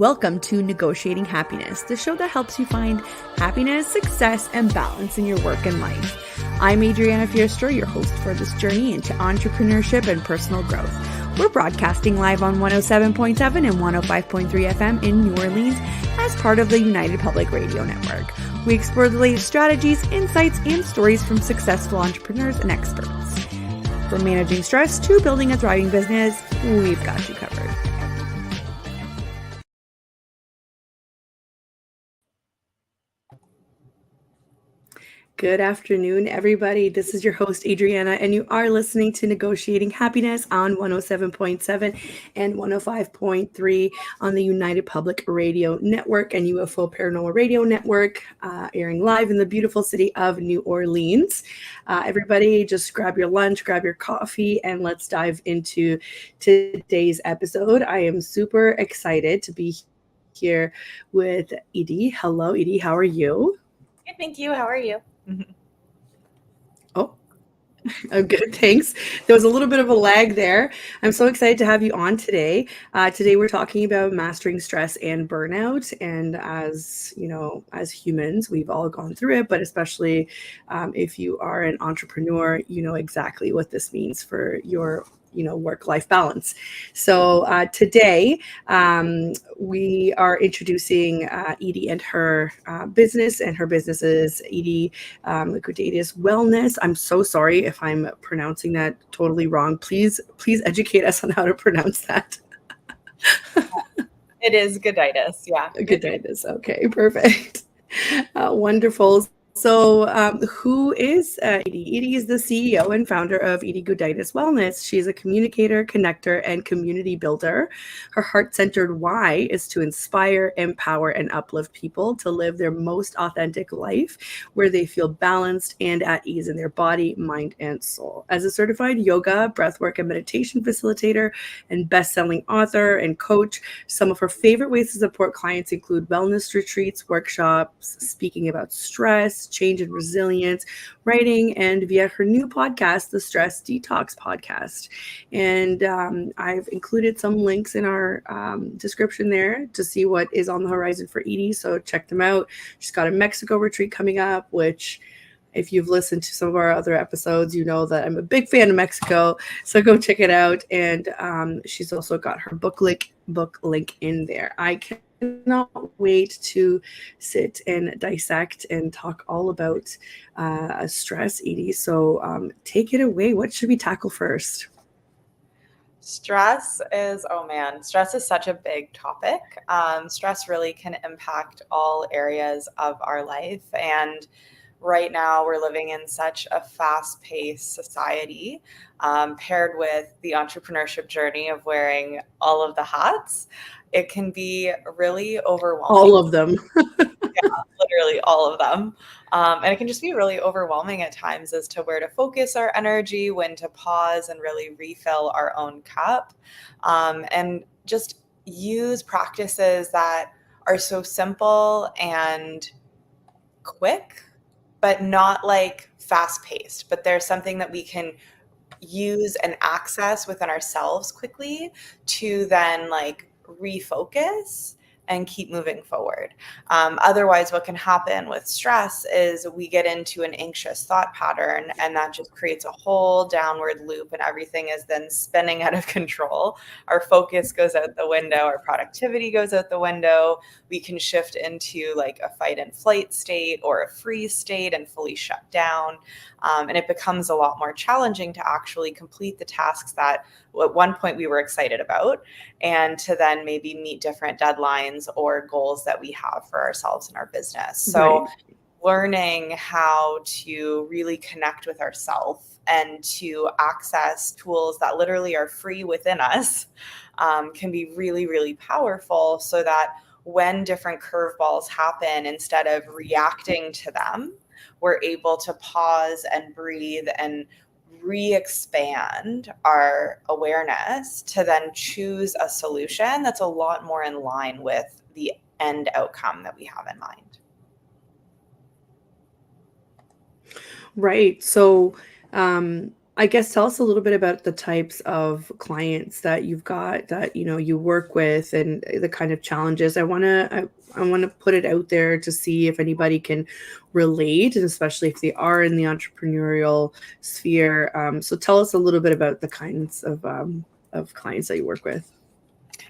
Welcome to Negotiating Happiness, the show that helps you find happiness, success, and balance in your work and life. I'm Adriana, your host for this journey into entrepreneurship and personal growth. We're broadcasting live on 107.7 and 105.3 FM in New Orleans as part of the United Public Radio Network. We explore the latest strategies, insights, and stories from successful entrepreneurs and experts. From managing stress to building a thriving business, we've got you covered. Good afternoon, everybody. This is your host, Adriana, and you are listening to Negotiating Happiness on 107.7 and 105.3 on the United Public Radio Network and UFO Paranormal Radio Network, airing live in the beautiful city of New Orleans. Everybody, just grab your lunch, grab your coffee, and let's dive into today's episode. I am super excited to be here with Edie. Hello, Edie. How are you? Good, thank you. How are you? Oh, good. Thanks. There was a little bit of a lag there. I'm so excited to have you on today. Today we're talking about mastering stress and burnout. And as you know, as humans, we've all gone through it, but especially if you are an entrepreneur, you know exactly what this means for your work-life balance. So today we are introducing Edie and her business, and her business is Edie Gudaitis Wellness. I'm so sorry if I'm pronouncing that totally wrong. Please educate us on how to pronounce that. It is Gudaitis, yeah. Gudaitis. Okay, perfect. Wonderful. So who is Edie? Edie is the CEO and founder of Edie Gudaitis Wellness. She's a communicator, connector, and community builder. Her heart-centered why is to inspire, empower, and uplift people to live their most authentic life where they feel balanced and at ease in their body, mind, and soul. As a certified yoga, breathwork, and meditation facilitator and best-selling author and coach, some of her favorite ways to support clients include wellness retreats, workshops, speaking about stress, change and resilience, writing, and via her new podcast, the Stress DETOX Podcast. And I've included some links in our description there to see what is on the horizon for Edie. So check them out. She's got a Mexico retreat coming up, which if you've listened to some of our other episodes, you know that I'm a big fan of Mexico. So go check it out. And she's also got her book link in there. I cannot wait to sit and dissect and talk all about stress, Edie. So take it away. What should we tackle first? Stress is such a big topic. Stress really can impact all areas of our life. And right now we're living in such a fast-paced society, paired with the entrepreneurship journey of wearing all of the hats. It can be really overwhelming. All of them. Yeah, literally all of them. And it can just be really overwhelming at times as to where to focus our energy, when to pause and really refill our own cup, and just use practices that are so simple and quick, but not like fast paced, but there's something that we can use and access within ourselves quickly to then like refocus and keep moving forward. Otherwise, what can happen with stress is we get into an anxious thought pattern, and that just creates a whole downward loop, and everything is then spinning out of control. Our focus goes out the window, our productivity goes out the window. We can shift into like a fight and flight state or a freeze state and fully shut down. And it becomes a lot more challenging to actually complete the tasks that at one point we were excited about, and to then maybe meet different deadlines or goals that we have for ourselves in our business. So learning how to really connect with ourselves and to access tools that literally are free within us can be really, really powerful, so that when different curveballs happen, instead of reacting to them, we're able to pause and breathe and re-expand our awareness to then choose a solution that's a lot more in line with the end outcome that we have in mind. Right. So I guess tell us a little bit about the types of clients that you've got that, you work with and the kind of challenges. I want to put it out there to see if anybody can relate, and especially if they are in the entrepreneurial sphere. So tell us a little bit about the kinds of clients that you work with.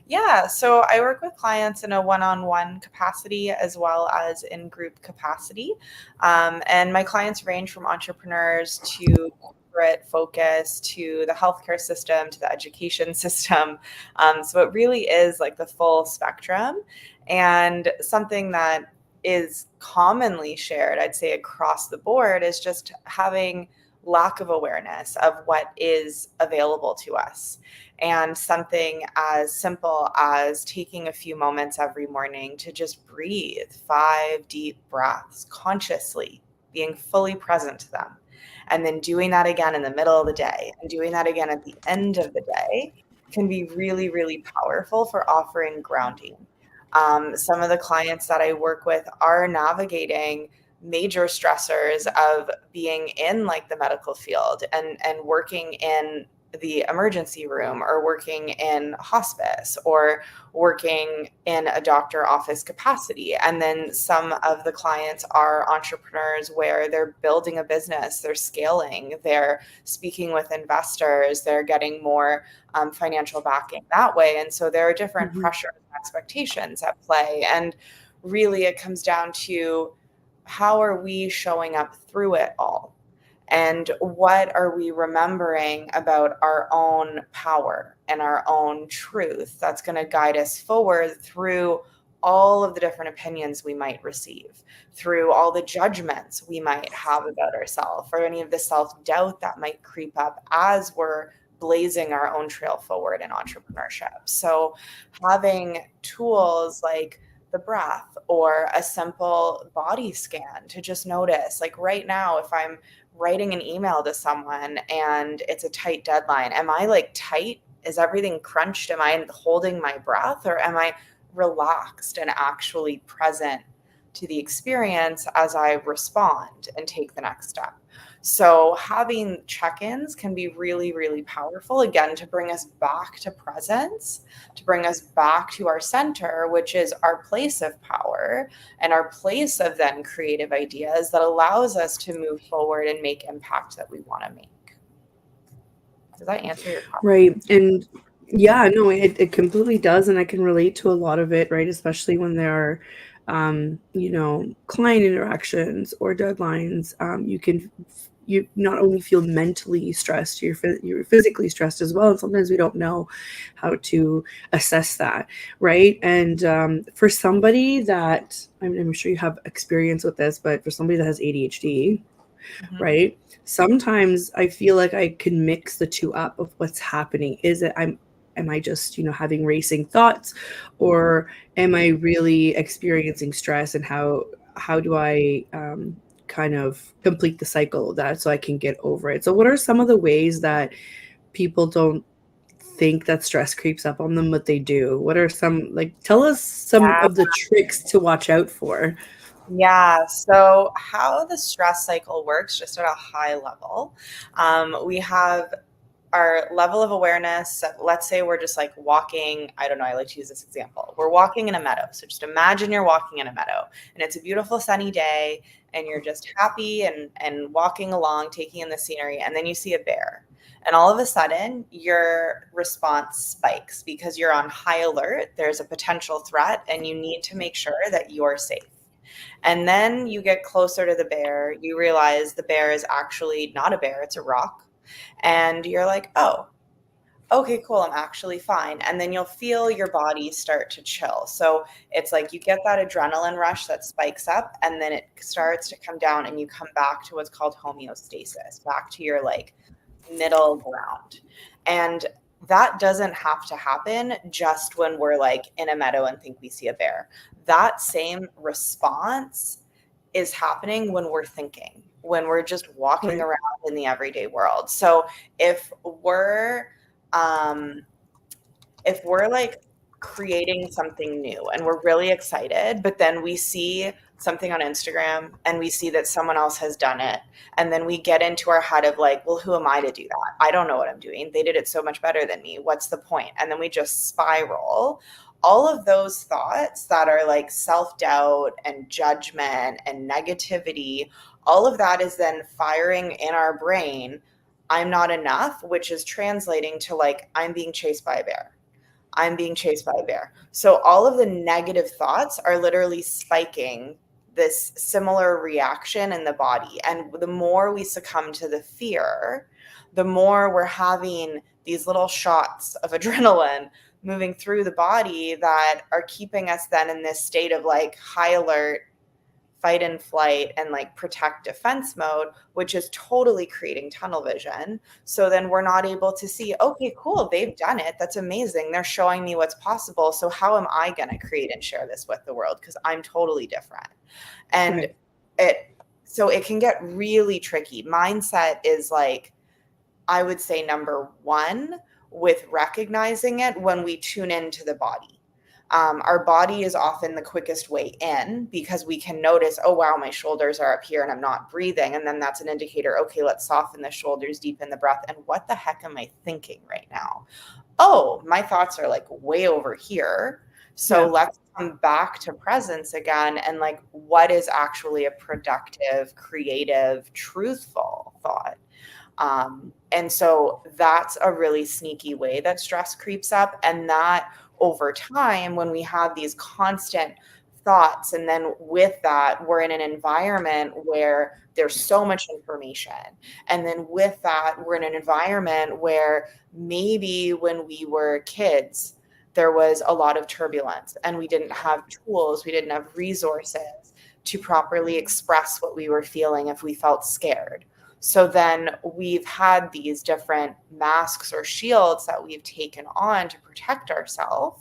Yeah, so I work with clients in a one-on-one capacity as well as in group capacity. And my clients range from entrepreneurs to corporate focus to the healthcare system to the education system. So it really is like the full spectrum. And something that is commonly shared, I'd say across the board, is just having lack of awareness of what is available to us. And something as simple as taking a few moments every morning to just breathe 5 deep breaths consciously, being fully present to them, and then doing that again in the middle of the day and doing that again at the end of the day can be really, really powerful for offering grounding. Some of the clients that I work with are navigating major stressors of being in like the medical field and working in the emergency room or working in hospice or working in a doctor office capacity. And then some of the clients are entrepreneurs where they're building a business, they're scaling, they're speaking with investors, they're getting more financial backing that way. And so there are different pressures and expectations at play. And really it comes down to how are we showing up through it all? And what are we remembering about our own power and our own truth that's going to guide us forward through all of the different opinions we might receive, through all the judgments we might have about ourselves, or any of the self-doubt that might creep up as we're blazing our own trail forward in entrepreneurship. So having tools like the breath or a simple body scan to just notice, like right now, if I'm writing an email to someone and it's a tight deadline, am I like tight? Is everything crunched? Am I holding my breath, or am I relaxed and actually present to the experience as I respond and take the next step? So having check-ins can be really, really powerful, again, to bring us back to presence, to bring us back to our center, which is our place of power and our place of then creative ideas that allows us to move forward and make impact that we want to make. Does that answer your question? Right. And yeah, no, it completely does. And I can relate to a lot of it, right? Especially when there are, client interactions or deadlines. You not only feel mentally stressed, you're physically stressed as well. And sometimes we don't know how to assess that, right? And for somebody that, I'm sure you have experience with this, but for somebody that has ADHD, right? Sometimes I feel like I can mix the two up of what's happening. Am I just, having racing thoughts, or am I really experiencing stress, and how do I kind of complete the cycle of that so I can get over it? So what are some of the ways that people don't think that stress creeps up on them, but they do? What are tell us some Yeah. of the tricks to watch out for. Yeah. So how the stress cycle works, just at a high level, we have our level of awareness. Let's say we're just like walking. I don't know. I like to use this example. We're walking in a meadow. So just imagine you're walking in a meadow and it's a beautiful sunny day and you're just happy and walking along, taking in the scenery. And then you see a bear. And all of a sudden your response spikes because you're on high alert. There's a potential threat and you need to make sure that you're safe. And then you get closer to the bear, you realize the bear is actually not a bear, it's a rock. And you're like, oh, okay, cool, I'm actually fine. And then you'll feel your body start to chill. So it's like you get that adrenaline rush that spikes up and then it starts to come down and you come back to what's called homeostasis, back to your like middle ground. And that doesn't have to happen just when we're like in a meadow and think we see a bear. That same response is happening when we're thinking, when we're just walking Right. around in the everyday world. So if we're like creating something new and we're really excited, but then we see something on Instagram and we see that someone else has done it. And then we get into our head of like, well, who am I to do that? I don't know what I'm doing. They did it so much better than me. What's the point? And then we just spiral. All of those thoughts that are like self-doubt and judgment and negativity, all of that is then firing in our brain. I'm not enough, which is translating to like, I'm being chased by a bear. I'm being chased by a bear. So all of the negative thoughts are literally spiking this similar reaction in the body. And the more we succumb to the fear, the more we're having these little shots of adrenaline moving through the body that are keeping us then in this state of like high alert, fight and flight, and like protect defense mode, which is totally creating tunnel vision. So then we're not able to see, okay, cool, they've done it. That's amazing. They're showing me what's possible. So how am I going to create and share this with the world? Because I'm totally different. And so it can get really tricky. Mindset is like, I would say number one with recognizing it when we tune into the body. Our body is often the quickest way in because we can notice, oh, wow, my shoulders are up here and I'm not breathing. And then that's an indicator, okay, let's soften the shoulders, deepen the breath. And what the heck am I thinking right now? Oh, my thoughts are like way over here. So let's come back to presence again. And like, what is actually a productive, creative, truthful thought? And so that's a really sneaky way that stress creeps up. And that over time, when we have these constant thoughts, and then with that, we're in an environment where there's so much information. And then with that, we're in an environment where maybe when we were kids, there was a lot of turbulence and we didn't have tools, we didn't have resources to properly express what we were feeling if we felt scared. So then we've had these different masks or shields that we've taken on to protect ourselves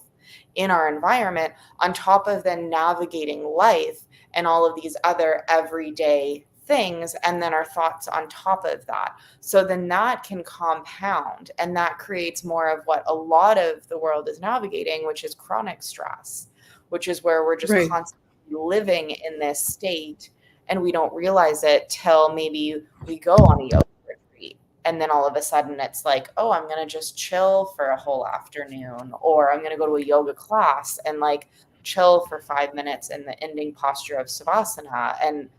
in our environment, on top of then navigating life and all of these other everyday things, and then our thoughts on top of that. So then that can compound, and that creates more of what a lot of the world is navigating, which is chronic stress, which is where we're just constantly living in this state. And we don't realize it till maybe we go on a yoga retreat. And then all of a sudden it's like, oh, I'm going to just chill for a whole afternoon, or I'm going to go to a yoga class and like chill for 5 minutes in the ending posture of Savasana. And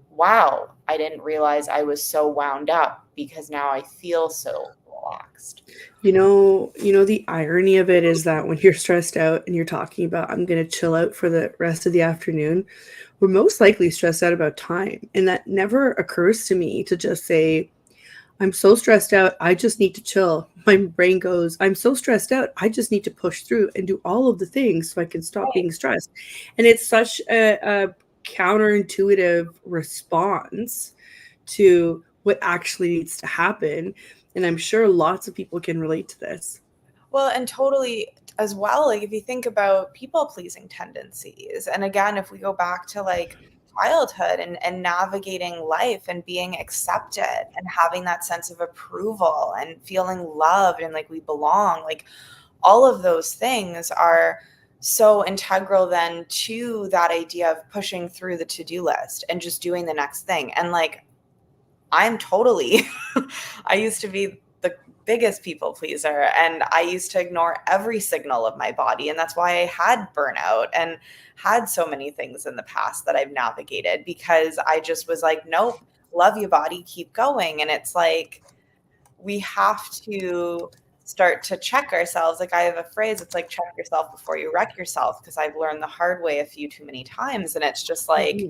wow, I didn't realize I was so wound up because now I feel so relaxed. You know, the irony of it is that when you're stressed out and you're talking about, I'm going to chill out for the rest of the afternoon, we're most likely stressed out about time. And that never occurs to me to just say, I'm so stressed out, I just need to chill. My brain goes, I'm so stressed out, I just need to push through and do all of the things so I can stop being stressed. And it's such a counterintuitive response to what actually needs to happen. And I'm sure lots of people can relate to this. Well, and totally as well, like if you think about people-pleasing tendencies, and again, if we go back to like childhood and navigating life and being accepted and having that sense of approval and feeling loved and like we belong, like all of those things are so integral then to that idea of pushing through the to-do list and just doing the next thing. And like, I'm totally, I used to be the biggest people pleaser, and I used to ignore every signal of my body. And that's why I had burnout and had so many things in the past that I've navigated, because I just was like, nope, love you, body, keep going. And it's like, we have to start to check ourselves. Like I have a phrase, it's like, check yourself before you wreck yourself, because I've learned the hard way a few too many times. And it's just like,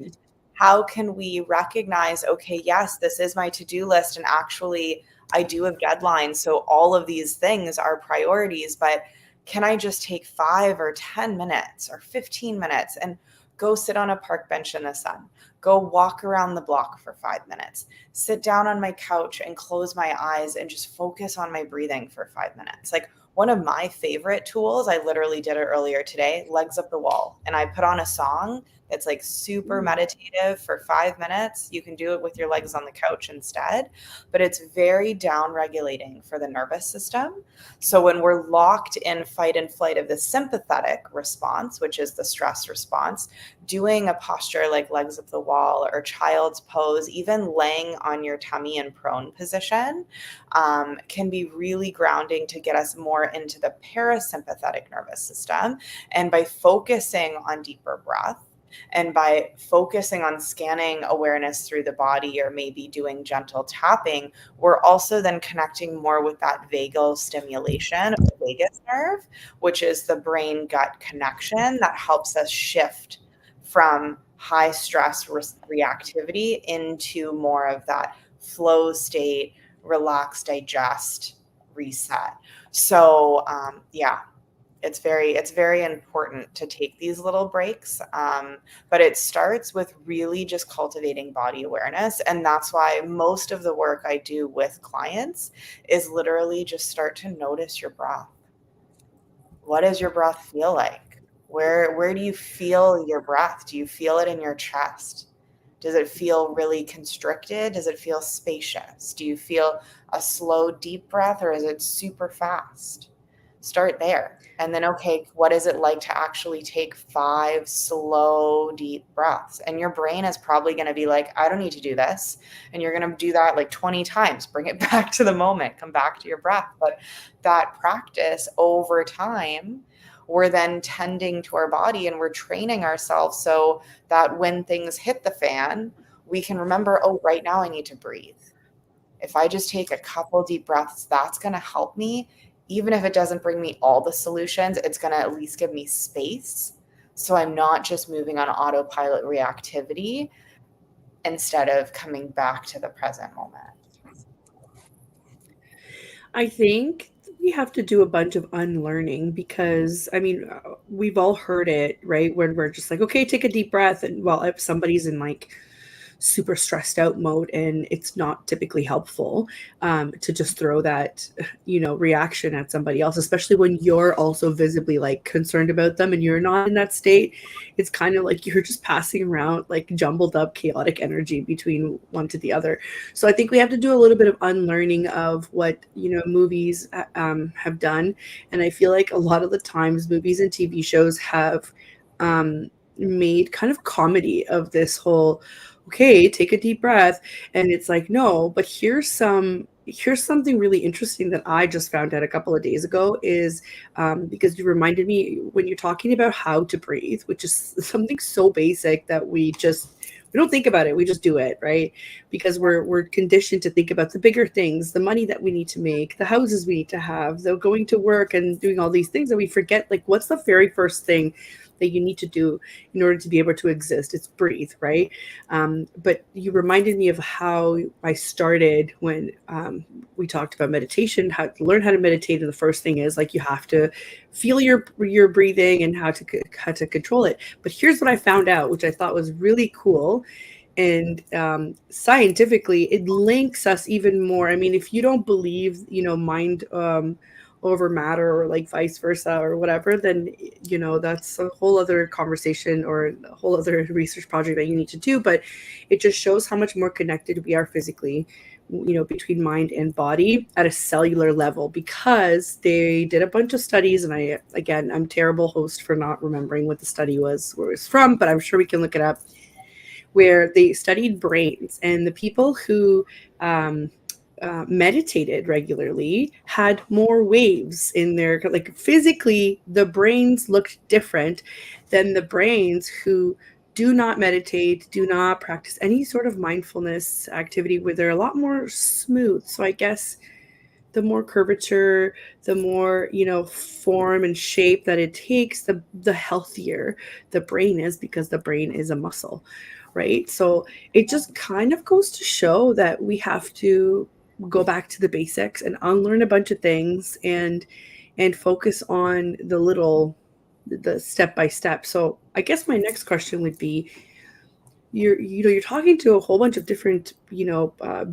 how can we recognize, okay, yes, this is my to-do list, and actually I do have deadlines. So all of these things are priorities, but can I just take 5 or 10 minutes or 15 minutes and go sit on a park bench in the sun, go walk around the block for 5 minutes, sit down on my couch and close my eyes and just focus on my breathing for 5 minutes. Like one of my favorite tools, I literally did it earlier today, legs up the wall. And I put on a song It's like super meditative for 5 minutes. You can do it with your legs on the couch instead, but it's very down regulating for the nervous system. So when we're locked in fight and flight of the sympathetic response, which is the stress response, doing a posture like legs up the wall or child's pose, even laying on your tummy in prone position, can be really grounding to get us more into the parasympathetic nervous system. And by focusing on deeper breath, and by focusing on scanning awareness through the body or maybe doing gentle tapping, we're also then connecting more with that vagal stimulation of the vagus nerve, which is the brain gut connection that helps us shift from high stress reactivity into more of that flow state, relax, digest, reset. So it's very important to take these little breaks. But it starts with really just cultivating body awareness. And that's why most of the work I do with clients is literally just start to notice your breath. What does your breath feel like? Where do you feel your breath? Do you feel it in your chest? Does it feel really constricted? Does it feel spacious? Do you feel a slow, deep breath, or is it super fast? Start there. And then, okay, what is it like to actually take 5 slow, deep breaths? And your brain is probably going to be like, I don't need to do this. And you're going to do that like 20 times. Bring it back to the moment. Come back to your breath. But that practice over time, we're then tending to our body and we're training ourselves so that when things hit the fan, we can remember, oh, right now I need to breathe. If I just take a couple deep breaths, that's going to help me. Even if it doesn't bring me all the solutions, it's going to at least give me space. So I'm not just moving on autopilot reactivity instead of coming back to the present moment. I think we have to do a bunch of unlearning because, I mean, we've all heard it, right? When we're just like, okay, take a deep breath. And well, if somebody's in like super stressed out mode and it's not typically helpful to just throw that, reaction at somebody else, especially when you're also visibly like concerned about them and you're not in that state. It's kind of like you're just passing around like jumbled up chaotic energy between one to the other. So I think we have to do a little bit of unlearning of what, movies have done. And I feel like a lot of the times movies and TV shows have made kind of comedy of this whole, okay, take a deep breath. And it's like, no, but here's something really interesting that I just found out a couple of days ago is because you reminded me when you're talking about how to breathe, which is something so basic that we don't think about it. We just do it, right? Because we're conditioned to think about the bigger things, the money that we need to make, the houses we need to have, the going to work and doing all these things. And we forget, like, what's the very first thing that you need to do in order to be able to exist? It's breathe, right? But you reminded me of how I started when we talked about meditation, how to learn how to meditate. And the first thing is like, you have to feel your breathing and how to control it. But here's what I found out, which I thought was really cool. And scientifically, it links us even more. I mean, if you don't believe, mind over matter or like vice versa or whatever, then, that's a whole other conversation or a whole other research project that you need to do. But it just shows how much more connected we are physically, between mind and body at a cellular level, because they did a bunch of studies. And I'm terrible host for not remembering what the study was, where it was from, but I'm sure we can look it up, where they studied brains, and the people who meditated regularly had more waves in their, like, physically the brains looked different than the brains who do not meditate, do not practice any sort of mindfulness activity, where they're a lot more smooth. So I guess the more curvature, the more, form and shape that it takes, the healthier the brain is, because the brain is a muscle, right? So it just kind of goes to show that we have to go back to the basics and unlearn a bunch of things and focus on the step by step. So I guess my next question would be, you're talking to a whole bunch of different,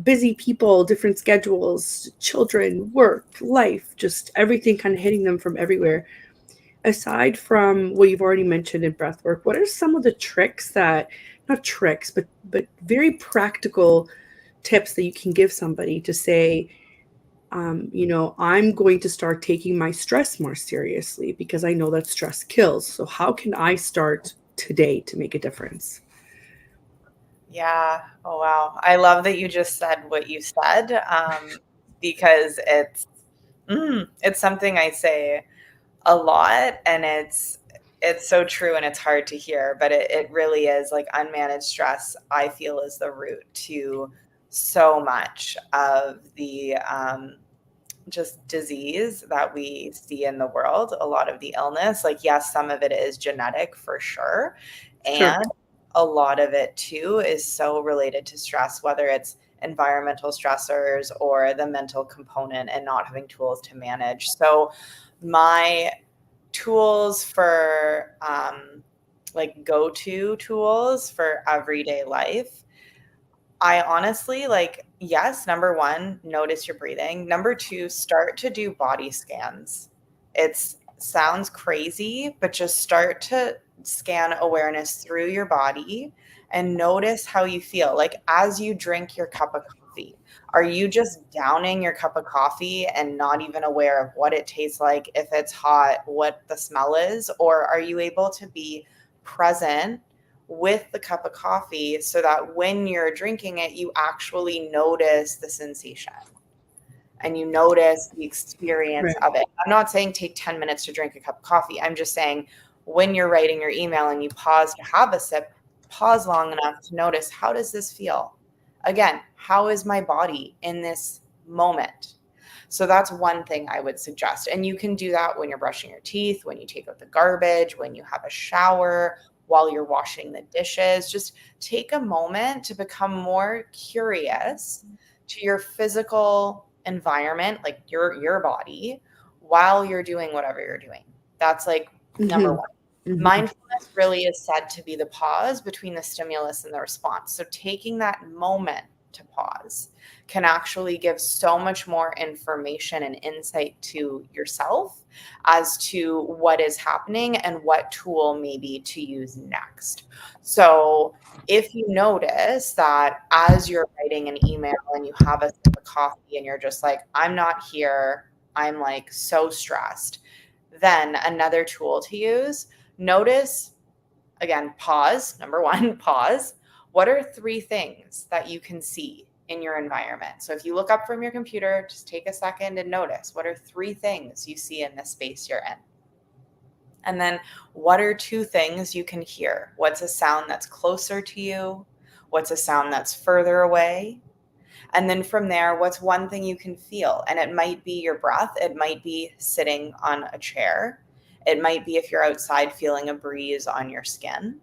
busy people, different schedules, children, work, life, just everything kind of hitting them from everywhere. aside from what you've already mentioned in breathwork, what are some of the tricks that, not tricks, but very practical tips that you can give somebody to say, I'm going to start taking my stress more seriously because I know that stress kills. So how can I start today to make a difference? Yeah. Oh, wow. I love that you just said what you said, because it's something I say a lot, and it's so true, and it's hard to hear, but it really is. Like, unmanaged stress, I feel, is the root to so much of the just disease that we see in the world, a lot of the illness. Like, yes, some of it is genetic for sure. Sure. And a lot of it too is so related to stress, whether it's environmental stressors or the mental component and not having tools to manage. So, my tools for like go-to tools for everyday life, I honestly, like, yes, number one, notice your breathing. Number two, start to do body scans. It sounds crazy, but just start to scan awareness through your body and notice how you feel. Like, as you drink your cup of coffee, are you just downing your cup of coffee and not even aware of what it tastes like, if it's hot, what the smell is? Or are you able to be present with the cup of coffee so that when you're drinking it, you actually notice the sensation and you notice the experience Right. of it? I'm not saying take 10 minutes to drink a cup of coffee. I'm just saying, when you're writing your email and you pause to have a sip, pause long enough to notice, how does this feel? Again, how is my body in this moment? So that's one thing I would suggest. And you can do that when you're brushing your teeth, when you take out the garbage, when you have a shower, while you're washing the dishes. Just take a moment to become more curious to your physical environment, like your body, while you're doing whatever you're doing. That's like number Mm-hmm. one. Mm-hmm. Mindfulness really is said to be the pause between the stimulus and the response. So taking that moment to pause can actually give so much more information and insight to yourself as to what is happening and what tool maybe to use next. So if you notice that as you're writing an email and you have a sip of coffee and you're just like, I'm not here, I'm like so stressed, then another tool to use, notice, again, pause. Number one, pause. What are three things that you can see in your environment? So if you look up from your computer, just take a second and notice, what are three things you see in the space you're in? And then what are two things you can hear? What's a sound that's closer to you? What's a sound that's further away? And then from there, what's one thing you can feel? And it might be your breath. It might be sitting on a chair. It might be, if you're outside, feeling a breeze on your skin.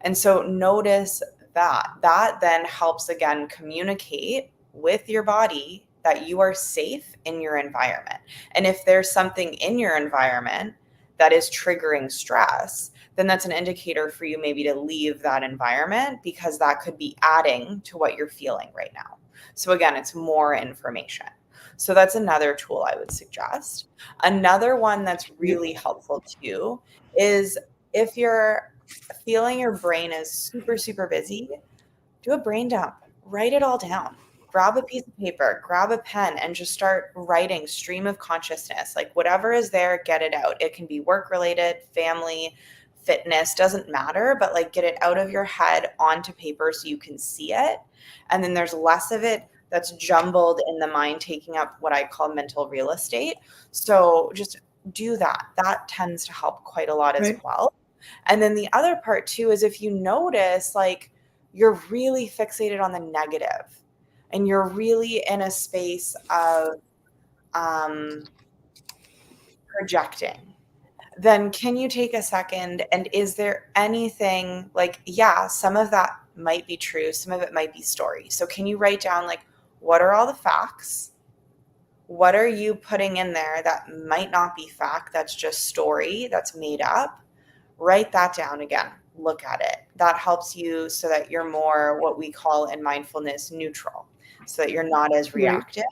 And so notice that. That then helps, again, communicate with your body that you are safe in your environment. And if there's something in your environment that is triggering stress, then that's an indicator for you maybe to leave that environment, because that could be adding to what you're feeling right now. So again, it's more information. So that's another tool I would suggest. Another one that's really helpful too is, if you're feeling your brain is super, super busy, do a brain dump. Write it all down. Grab a piece of paper, grab a pen, and just start writing stream of consciousness. Like, whatever is there, get it out. It can be work related, family, fitness, doesn't matter, but like, get it out of your head onto paper so you can see it. And then there's less of it that's jumbled in the mind, taking up what I call mental real estate. So just do that. That tends to help quite a lot as Right. well. And then the other part too is, if you notice, like, you're really fixated on the negative and you're really in a space of projecting, then can you take a second, and is there anything, like, yeah, some of that might be true, some of it might be story. So can you write down, like, what are all the facts? What are you putting in there that might not be fact, that's just story, that's made up? Write that down again. Look at it. That helps you so that you're more, what we call in mindfulness, neutral, so that you're not as Right. reactive.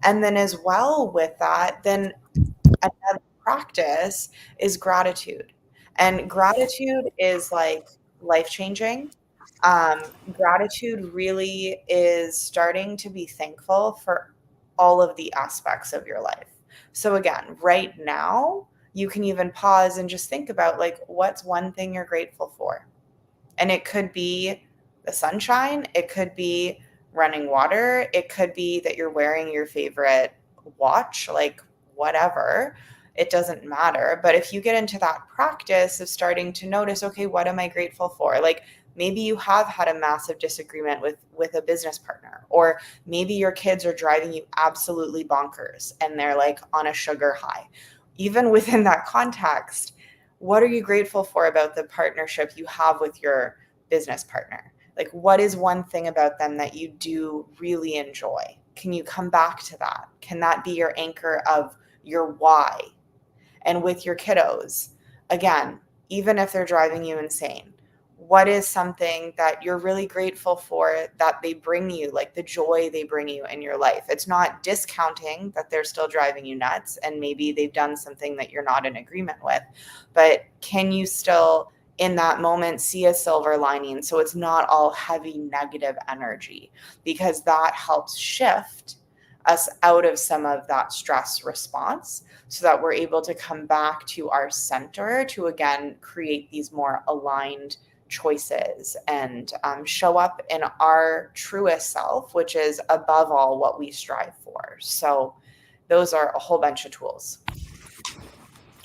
And then as well with that, then another practice is gratitude. And gratitude is like life-changing. Gratitude really is starting to be thankful for all of the aspects of your life. So again, right now, you can even pause and just think about like, what's one thing you're grateful for? And it could be the sunshine, it could be running water, it could be that you're wearing your favorite watch, like whatever. It doesn't matter. But if you get into that practice of starting to notice, okay, what am I grateful for? Like maybe you have had a massive disagreement with a business partner, or maybe your kids are driving you absolutely bonkers and they're like on a sugar high. Even within that context, what are you grateful for about the partnership you have with your business partner? Like, what is one thing about them that you do really enjoy? Can you come back to that? Can that be your anchor of your why? And with your kiddos, again, even if they're driving you insane, what is something that you're really grateful for that they bring you, like the joy they bring you in your life? It's not discounting that they're still driving you nuts and maybe they've done something that you're not in agreement with, but can you still in that moment see a silver lining so it's not all heavy negative energy? Because that helps shift us out of some of that stress response so that we're able to come back to our center to again create these more aligned choices and show up in our truest self, which is above all what we strive for. So those are a whole bunch of tools.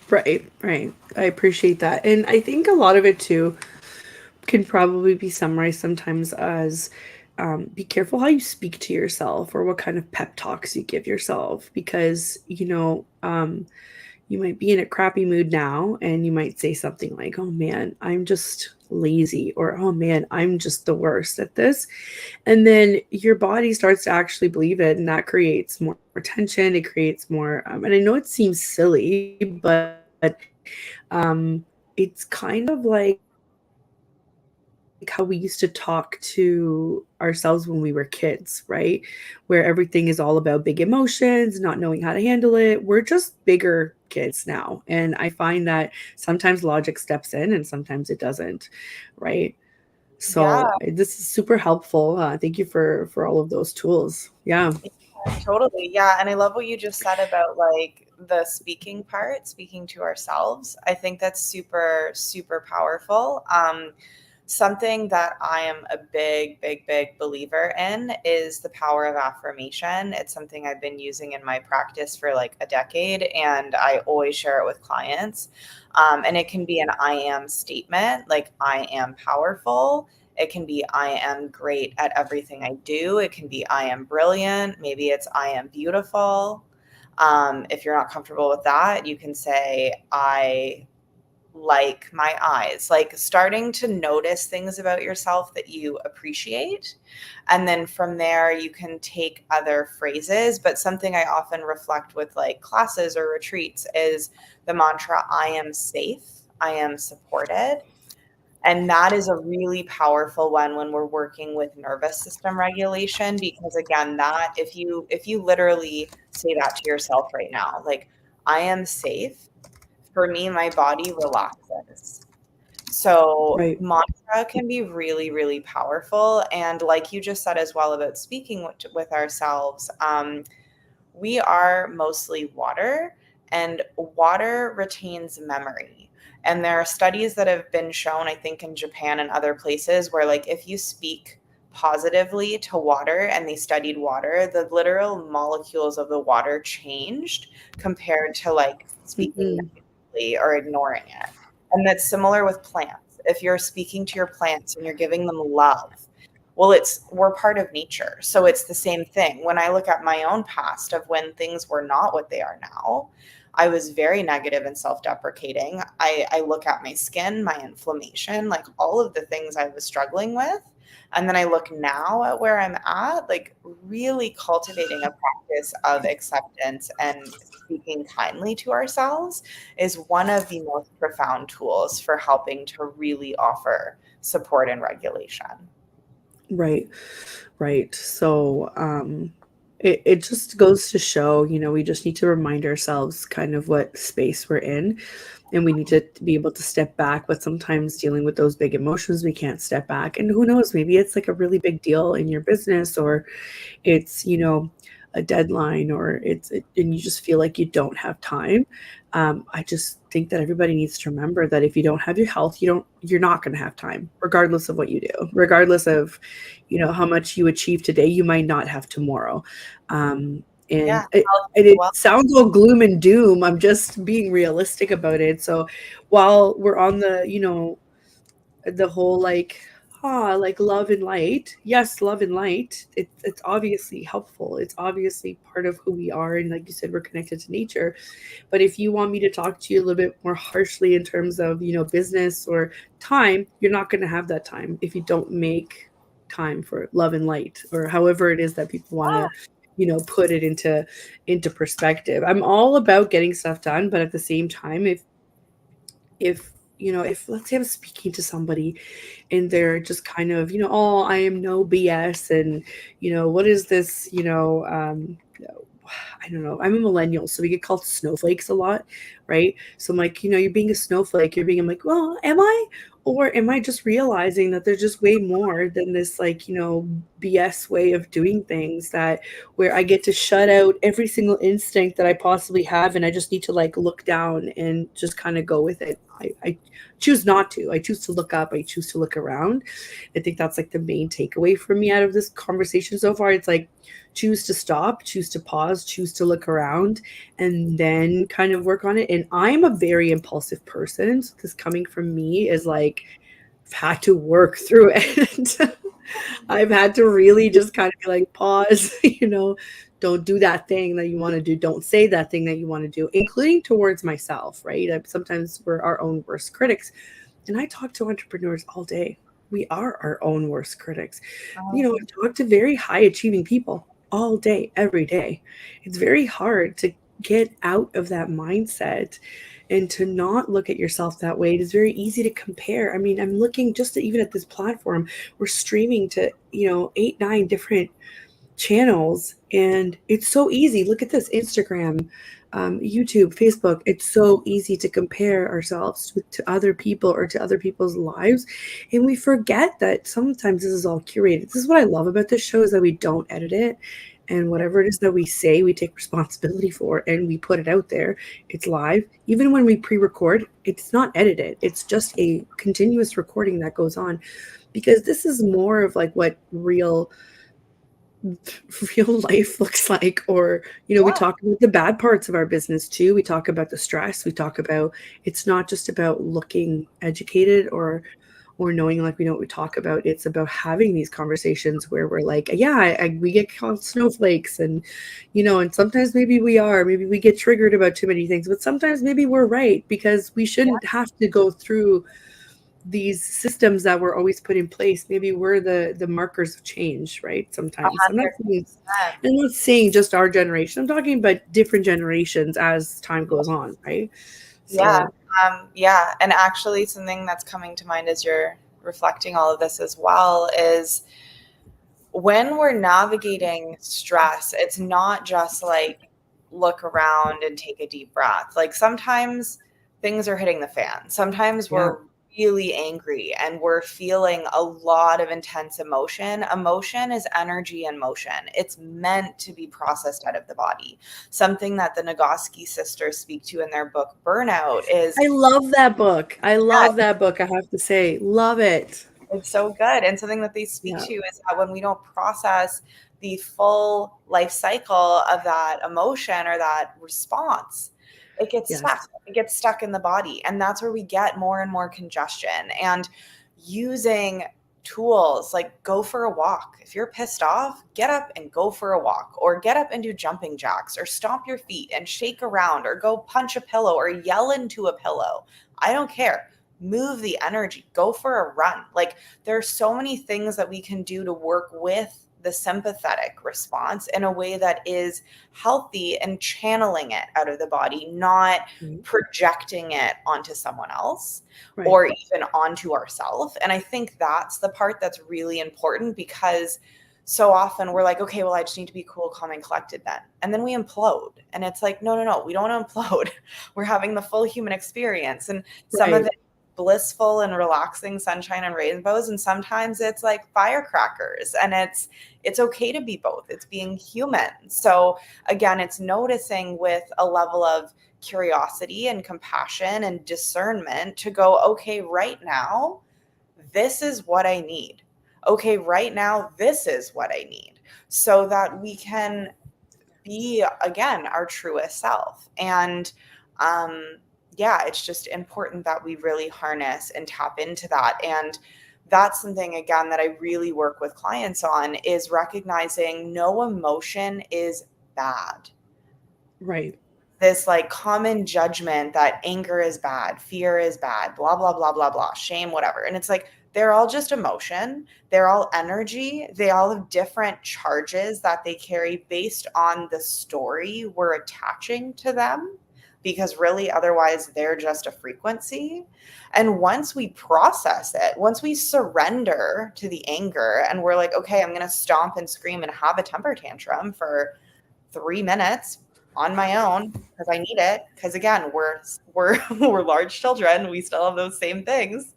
Right. I appreciate that. And I think a lot of it too can probably be summarized sometimes as be careful how you speak to yourself or what kind of pep talks you give yourself, because, you might be in a crappy mood now and you might say something like, oh man, I'm just lazy, or oh man, I'm just the worst at this. And then your body starts to actually believe it, and that creates more tension. It creates more, and I know it seems silly, but it's kind of like how we used to talk to ourselves when we were kids, right? Where everything is all about big emotions, not knowing how to handle it. We're just bigger kids now. And I find that sometimes logic steps in and sometimes it doesn't, right? Yeah, So this is super helpful. Thank you for all of those tools. Yeah. totally. Yeah. And I love what you just said about like the speaking part, speaking to ourselves. I think that's super, super powerful. Something that I am a big, big, big believer in is the power of affirmation. It's something I've been using in my practice for like a decade, and I always share it with clients. And it can be an I am statement, like I am powerful. It can be I am great at everything I do. It can be I am brilliant. Maybe it's I am beautiful. If you're not comfortable with that, you can say I like my eyes, like starting to notice things about yourself that you appreciate. And then from there, you can take other phrases. But something I often reflect with like classes or retreats is the mantra, I am safe, I am supported. And that is a really powerful one when we're working with nervous system regulation, because again, that if you literally say that to yourself right now, like I am safe, for me, my body relaxes. So Right. mantra can be really, really powerful. And like you just said as well about speaking with ourselves, we are mostly water, and water retains memory. And there are studies that have been shown, I think in Japan and other places, where like if you speak positively to water and they studied water, the literal molecules of the water changed compared to like speaking Mhm. negatively or ignoring it. And that's similar with plants. If you're speaking to your plants and you're giving them love, well, we're part of nature. So it's the same thing. When I look at my own past of when things were not what they are now, I was very negative and self-deprecating. I look at my skin, my inflammation, like all of the things I was struggling with. And then I look now at where I'm at, like really cultivating a practice of acceptance and speaking kindly to ourselves is one of the most profound tools for helping to really offer support and regulation. Right. So, it just goes to show, we just need to remind ourselves kind of what space we're in, and we need to be able to step back. But sometimes dealing with those big emotions, we can't step back. And who knows, maybe it's like a really big deal in your business, or it's, a deadline, or and you just feel like you don't have time. I just think that everybody needs to remember that if you don't have your health, you're not going to have time, regardless of what you do, regardless of, how much you achieve today, you might not have tomorrow. Yeah. And it sounds all gloom and doom. I'm just being realistic about it. So while we're on the whole like love and light, yes, love and light, it's obviously helpful, it's obviously part of who we are, and like you said, we're connected to nature. But if you want me to talk to you a little bit more harshly in terms of business or time, you're not going to have that time if you don't make time for love and light, or however it is that people want to put it into perspective. I'm all about getting stuff done, but at the same time, if let's say I'm speaking to somebody and they're just kind of, oh, I am no BS, and what is this, I don't know. I'm a millennial, so we get called snowflakes a lot, right? So I'm like, you're being a snowflake. I'm like, well, am I? Or am I just realizing that there's just way more than this, like, BS way of doing things, that where I get to shut out every single instinct that I possibly have, and I just need to like look down and just kind of go with it. I choose not to. I choose to look up. I choose to look around. I think that's like the main takeaway for me out of this conversation so far. It's like, choose to stop, choose to pause, choose to look around, and then kind of work on it. And I'm a very impulsive person. So this coming from me is like, I've had to work through it. I've had to really just kind of be like, pause, don't do that thing that you want to do. Don't say that thing that you want to do, including towards myself, right? Sometimes we're our own worst critics. And I talk to entrepreneurs all day. We are our own worst critics. I talk to very high achieving people all day, every day. It's very hard to get out of that mindset and to not look at yourself that way. It is very easy to compare. I mean, I'm looking just even at this platform. We're streaming to, 8, 9 different channels, and it's so easy. Look at this: Instagram, YouTube, Facebook. It's so easy to compare ourselves to other people or to other people's lives, and we forget that sometimes this is all curated. This is what I love about this show, is that we don't edit it, and whatever it is that we say, we take responsibility for, and we put it out there. It's live. Even when we pre-record, it's not edited. It's just a continuous recording that goes on, because this is more of like what real life looks like. Or we talk about the bad parts of our business too. We talk about the stress. We talk about, it's not just about looking educated or knowing like we know what we talk about. It's about having these conversations where we're like, yeah, we get called snowflakes, and and sometimes maybe we get triggered about too many things, but sometimes maybe we're right, because we shouldn't have to go through these systems that were always put in place. Maybe we're the markers of change, right? Sometimes I'm not saying just our generation. I'm talking about different generations as time goes on, right? So, yeah. And actually, something that's coming to mind as you're reflecting all of this as well is, when we're navigating stress, it's not just like look around and take a deep breath. Like, sometimes things are hitting the fan. Sometimes we're really angry and we're feeling a lot of intense emotion. Emotion is energy in motion. It's meant to be processed out of the body. Something that the Nagoski sisters speak to in their book, Burnout, is... I love that book. I have to say, love it. It's so good. And something that they speak to is that when we don't process the full life cycle of that emotion or that response, it gets stuck. It gets stuck in the body. And that's where we get more and more congestion. And using tools like go for a walk. If you're pissed off, get up and go for a walk, or get up and do jumping jacks, or stomp your feet and shake around, or go punch a pillow or yell into a pillow. I don't care. Move the energy, go for a run. Like, there are so many things that we can do to work with the sympathetic response in a way that is healthy, and channeling it out of the body, not projecting it onto someone else or even onto ourselves. And I think that's the part that's really important, because so often we're like, okay, well, I just need to be cool, calm, and collected then. And then we implode. And it's like, no, we don't implode. We're having the full human experience. And some of Right. it blissful and relaxing sunshine and rainbows. And sometimes it's like firecrackers. And it's okay to be both. It's being human. So again, it's noticing with a level of curiosity and compassion and discernment to go, okay, right now, this is what I need. Okay, right now, this is what I need, so that we can be, again, our truest self. And yeah, it's just important that we really harness and tap into that. And that's something, again, that I really work with clients on, is recognizing no emotion is bad. Right. This like common judgment that anger is bad, fear is bad, blah, blah, blah, blah, blah, shame, whatever. And it's like, they're all just emotion. They're all energy. They all have different charges that they carry based on the story we're attaching to them, because really otherwise they're just a frequency. And once we process it, once we surrender to the anger and we're like, okay, I'm going to stomp and scream and have a temper tantrum for 3 minutes on my own because I need it. Because again, we're we're large children. We still have those same things.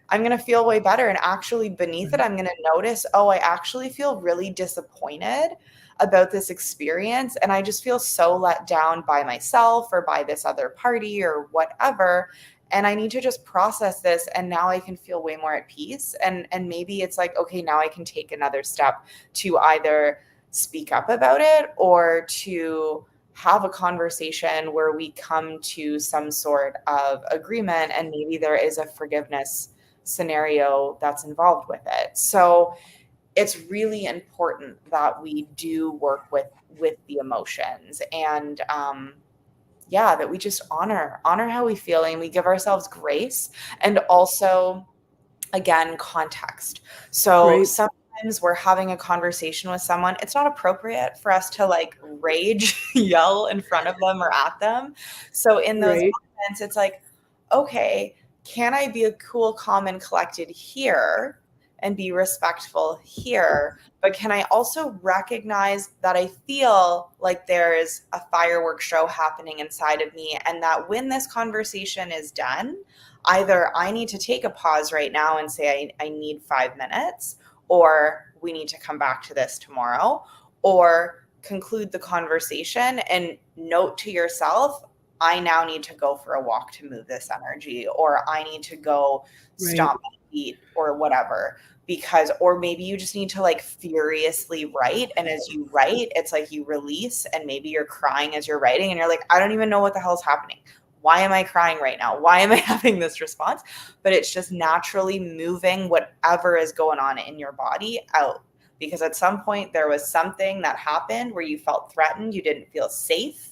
I'm going to feel way better. And actually beneath it, I'm going to notice, oh, I actually feel really disappointed about this experience. And I just feel so let down by myself or by this other party or whatever. And I need to just process this. And now I can feel way more at peace. And maybe it's like, okay, now I can take another step to either speak up about it or to have a conversation where we come to some sort of agreement, and maybe there is a forgiveness scenario that's involved with it. So it's really important that we do work with the emotions, and yeah, that we just honor how we feel, and we give ourselves grace, and also, again, context. So Right. sometimes we're having a conversation with someone, it's not appropriate for us to like rage yell in front of them or at them. So in those Right. moments, it's like, okay, can I be a cool, calm, and collected here and be respectful here? But can I also recognize that I feel like there's a fireworks show happening inside of me, and that when this conversation is done, either I need to take a pause right now and say, I need 5 minutes, or we need to come back to this tomorrow, or conclude the conversation and note to yourself, I now need to go for a walk to move this energy, or I need to go Right. stomp my feet or whatever. Because, or maybe you just need to like furiously write. And as you write, it's like you release, and maybe you're crying as you're writing and you're like, I don't even know what the hell's happening. Why am I crying right now? Why am I having this response? But it's just naturally moving whatever is going on in your body out. Because at some point there was something that happened where you felt threatened, you didn't feel safe.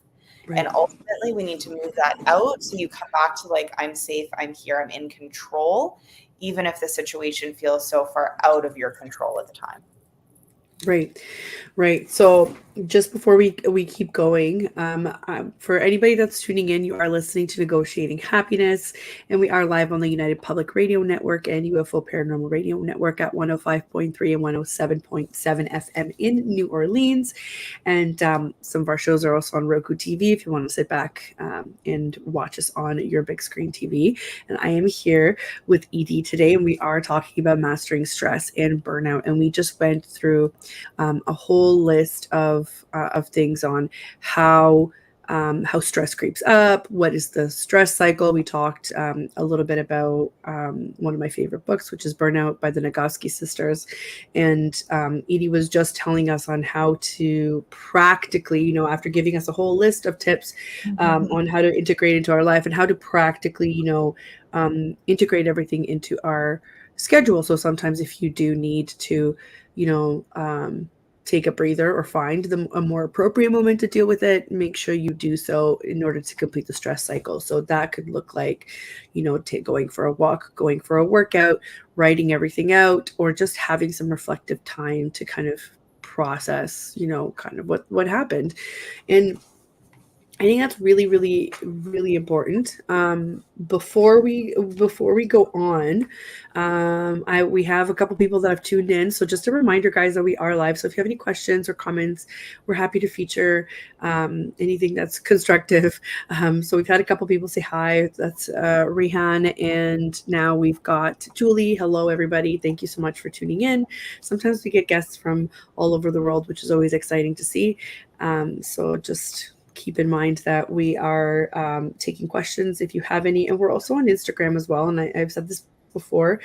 Right. And ultimately we need to move that out. So you come back to like, I'm safe, I'm here, I'm in control, even if the situation feels so far out of your control at the time. Right. Right. So just before we keep going, for anybody that's tuning in, you are listening to Negotiating Happiness, and we are live on the United Public Radio Network and UFO Paranormal Radio Network at 105.3 and 107.7 FM in New Orleans. And some of our shows are also on Roku TV if you want to sit back and watch us on your big screen TV. And I am here with Edie today, and we are talking about mastering stress and burnout. And we just went through a whole list of things on how stress creeps up, what is the stress cycle. We talked a little bit about one of my favorite books, which is Burnout by the Nagoski sisters. And Edie was just telling us on how to practically, after giving us a whole list of tips on how to integrate into our life and how to practically, integrate everything into our schedule. So sometimes if you do need to, take a breather or find a more appropriate moment to deal with it, make sure you do so in order to complete the stress cycle. So that could look like, going for a walk, going for a workout, writing everything out, or just having some reflective time to kind of process, kind of what happened. And I think that's really, really, really important. Before we go on, we have a couple people that have tuned in. So just a reminder, guys, that we are live. So if you have any questions or comments, we're happy to feature anything that's constructive. So we've had a couple people say hi. That's Rehan, and now we've got Julie. Hello, everybody. Thank you so much for tuning in. Sometimes we get guests from all over the world, which is always exciting to see. So just keep in mind that we are taking questions if you have any, and we're also on Instagram as well. And I've said this before.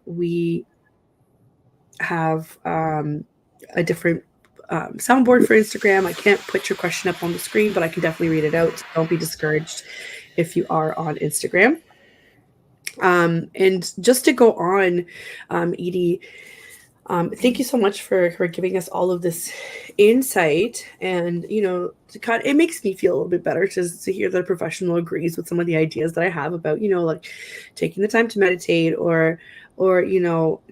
We have a different soundboard for Instagram. I can't put your question up on the screen, but I can definitely read it out. So don't be discouraged if you are on Instagram. And just to go on, Edie, thank you so much for giving us all of this insight. And, it makes me feel a little bit better to hear that a professional agrees with some of the ideas that I have about, like taking the time to meditate or,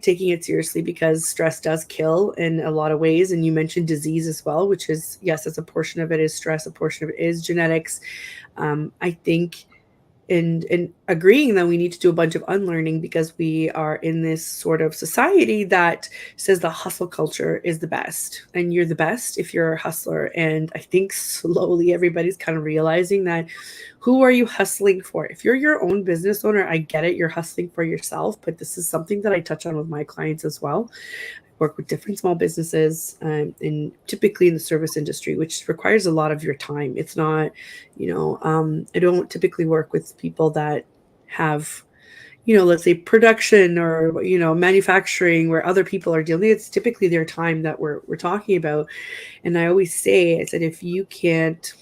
taking it seriously, because stress does kill in a lot of ways. And you mentioned disease as well, which is, yes, it's a portion of it is stress. A portion of it is genetics. I think and agreeing that we need to do a bunch of unlearning, because we are in this sort of society that says the hustle culture is the best and you're the best if you're a hustler. And I think slowly everybody's kind of realizing that, who are you hustling for? If you're your own business owner, I get it, you're hustling for yourself, but this is something that I touch on with my clients as well. Work with different small businesses, and typically in the service industry, which requires a lot of your time. It's not, I don't typically work with people that have, let's say production or, manufacturing, where other people are dealing. It's typically their time that we're talking about. And I always say, I said, if you can't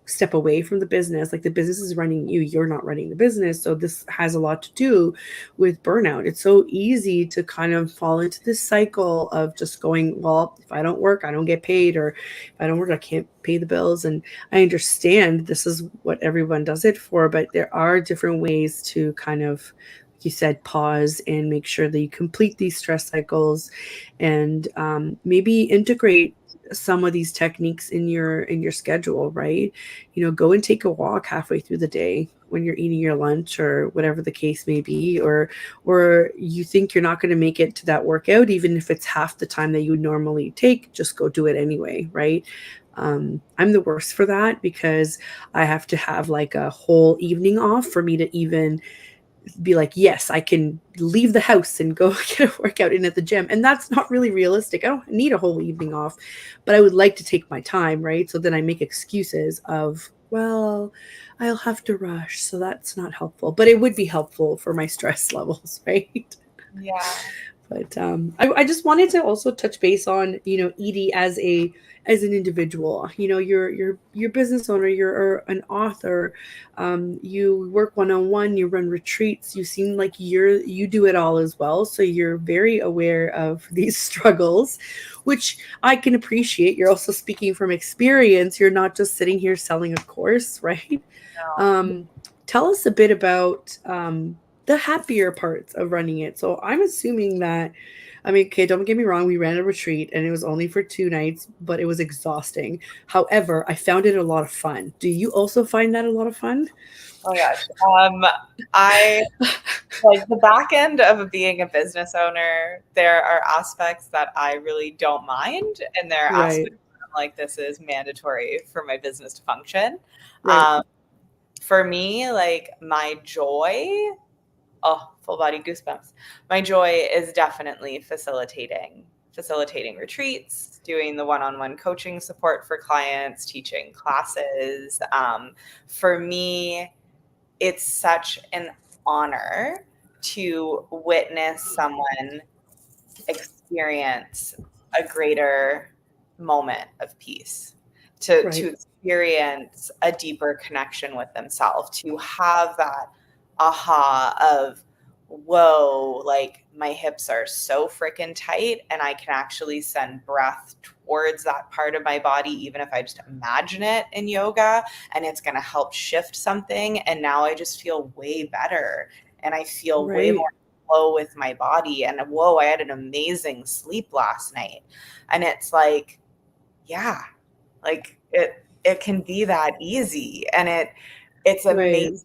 step away from the business, like the business is running you, you're not running the business. So this has a lot to do with burnout. It's so easy to kind of fall into this cycle of just going, well, if I don't work, I don't get paid, or if I don't work, I can't pay the bills. And I understand this is what everyone does it for, but there are different ways to kind of, like you said, pause and make sure that you complete these stress cycles, and maybe integrate some of these techniques in your schedule, right? Go and take a walk halfway through the day when you're eating your lunch, or whatever the case may be, or you think you're not going to make it to that workout, even if it's half the time that you would normally take, just go do it anyway, right? I'm the worst for that, because I have to have like a whole evening off for me to even be like, yes, I can leave the house and go get a workout in at the gym. And that's not really realistic. I don't need a whole evening off, but I would like to take my time, right? So then I make excuses of, well, I'll have to rush. So that's not helpful, but it would be helpful for my stress levels, right? Yeah. But I just wanted to also touch base on, Edie as an individual. You're business owner, you're an author, you work one-on-one, you run retreats. You seem like you do it all as well. So you're very aware of these struggles, which I can appreciate. You're also speaking from experience. You're not just sitting here selling a course, right? No. Tell us a bit about the happier parts of running it. So I'm assuming that, okay, don't get me wrong, we ran a retreat and it was only for 2 nights, but it was exhausting. However, I found it a lot of fun. Do you also find that a lot of fun? Oh gosh. I like the back end of being a business owner. There are aspects that I really don't mind, and there are aspects that I'm like, this is mandatory for my business to function. Right. For me, like my joy, full body goosebumps. My joy is definitely facilitating retreats, doing the one-on-one coaching support for clients, teaching classes. For me, it's such an honor to witness someone experience a greater moment of peace, to experience a deeper connection with themselves, to have that aha of, whoa, like my hips are so freaking tight and I can actually send breath towards that part of my body, even if I just imagine it in yoga, and it's going to help shift something. And now I just feel way better, and I feel way more flow with my body. And whoa, I had an amazing sleep last night. And it's like, yeah, like it it can be that easy. And it's Right. amazing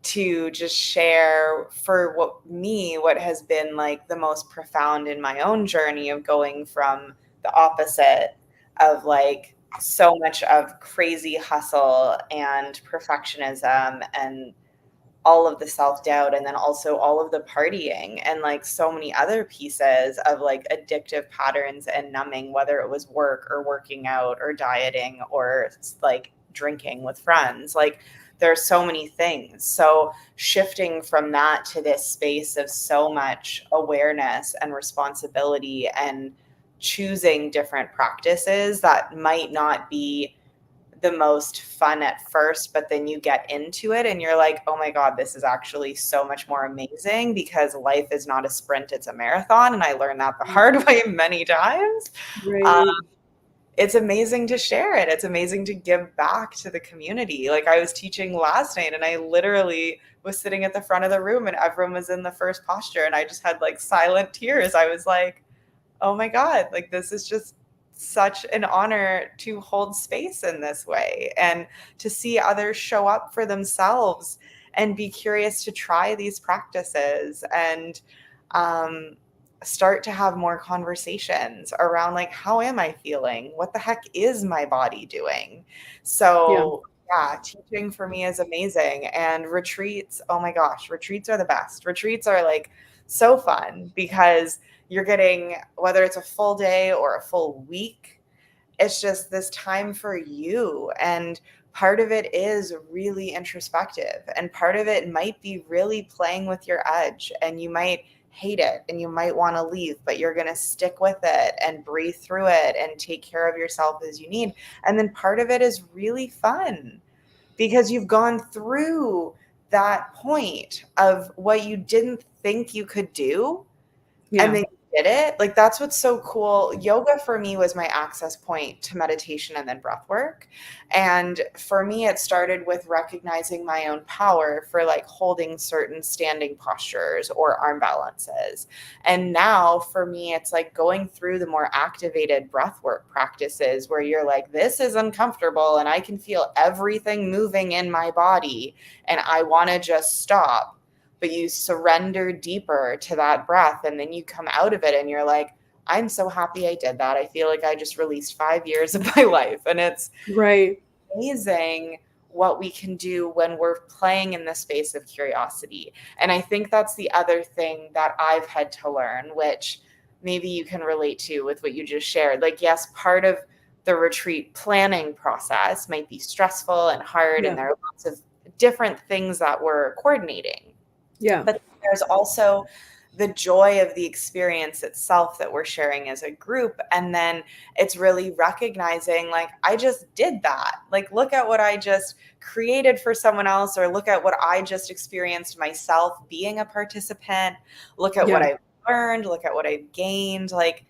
to just share for what has been like the most profound in my own journey of going from the opposite of like so much of crazy hustle and perfectionism and all of the self-doubt, and then also all of the partying and like so many other pieces of like addictive patterns and numbing, whether it was work or working out or dieting or like drinking with friends. Like there are so many things. So shifting from that to this space of so much awareness and responsibility and choosing different practices that might not be the most fun at first, but then you get into it and you're like, oh my God, this is actually so much more amazing because life is not a sprint, it's a marathon. And I learned that the hard way many times. Um, Right. it's amazing to share it. It's amazing to give back to the community. Like I was teaching last night and I literally was sitting at the front of the room and everyone was in the first posture and I just had like silent tears. I was like, oh my God, like this is just such an honor to hold space in this way and to see others show up for themselves and be curious to try these practices and start to have more conversations around like, how am I feeling? What the heck is my body doing? Yeah. So yeah, teaching for me is amazing. And retreats, oh my gosh, retreats are the best. Retreats are like so fun because you're getting, whether it's a full day or a full week, it's just this time for you. And part of it is really introspective. And part of it might be really playing with your edge. And you might hate it and you might want to leave, but you're going to stick with it and breathe through it and take care of yourself as you need. And then part of it is really fun because you've gone through that point of what you didn't think you could do. And Yeah. then you did it. Like that's what's so cool. Yoga for me was my access point to meditation and then breath work. And for me, it started with recognizing my own power for like holding certain standing postures or arm balances. And now for me, it's like going through the more activated breath work practices where you're like, this is uncomfortable and I can feel everything moving in my body and I want to just stop. But you surrender deeper to that breath and then you come out of it and you're like, I'm so happy I did that. I feel like I just released 5 years of my life. And it's Right. amazing what we can do when we're playing in the space of curiosity. And I think that's the other thing that I've had to learn, which maybe you can relate to with what you just shared. Like, yes, part of the retreat planning process might be stressful and hard, Yeah. and there are lots of different things that we're coordinating. Yeah. But there's also the joy of the experience itself that we're sharing as a group. And then it's really recognizing like, I just did that. Like, look at what I just created for someone else, or look at what I just experienced myself being a participant. Look at what Yeah. I've learned, look at what I've gained. Like,